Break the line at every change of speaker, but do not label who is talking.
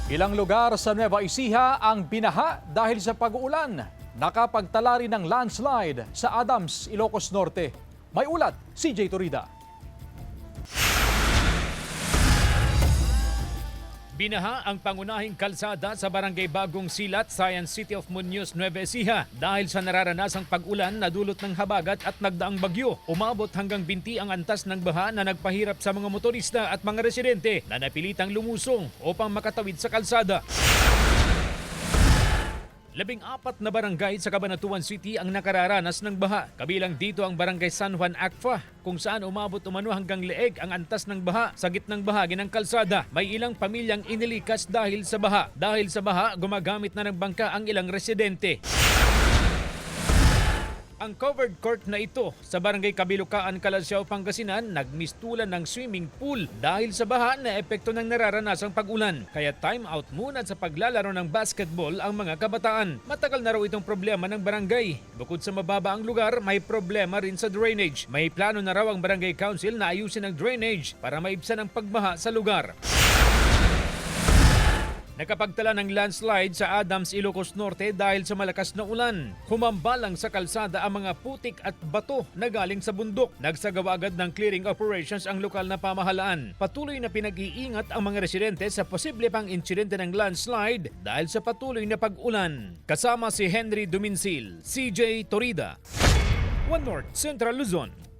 Ilang lugar sa Nueva Ecija ang binaha dahil sa pag-uulan. Nakapagtala rin ng landslide sa Adams, Ilocos Norte. May ulat, CJ Torida.
Binaha ang pangunahing kalsada sa Barangay Bagong Silat, Science City of Muñoz, Nueva Ecija dahil sa nararanasang pag-ulan na dulot ng habagat at nagdaang bagyo. Umabot hanggang binti ang antas ng baha na nagpahirap sa mga motorista at mga residente na napilitang lumusong upang makatawid sa kalsada. 14 na barangay sa Cabanatuan City ang nakararanas ng baha. Kabilang dito ang Barangay San Juan Acfa, kung saan umabot umano hanggang leeg ang antas ng baha sa gitnang bahagi ng kalsada. May ilang pamilyang inilikas dahil sa baha. Dahil sa baha, gumagamit na ng bangka ang ilang residente. Ang covered court na ito sa Barangay Kabilukaan, Calasiao, Pangasinan nagmistulan ng swimming pool dahil sa baha na epekto ng nararanasang pag-ulan. Kaya time out muna sa paglalaro ng basketball ang mga kabataan. Matagal na raw itong problema ng barangay. Bukod sa mababa ang lugar, may problema rin sa drainage. May plano na raw ang barangay council na ayusin ang drainage para maibsan ang pagbaha sa lugar. Nakapagtala ng landslide sa Adams, Ilocos Norte dahil sa malakas na ulan. Humambalang sa kalsada ang mga putik at bato na galing sa bundok. Nagsagawa agad ng clearing operations ang lokal na pamahalaan. Patuloy na pinag-iingat ang mga residente sa posible pang insidente ng landslide dahil sa patuloy na pag-ulan. Kasama si Henry Duminsil, CJ Torida, One North Central Luzon.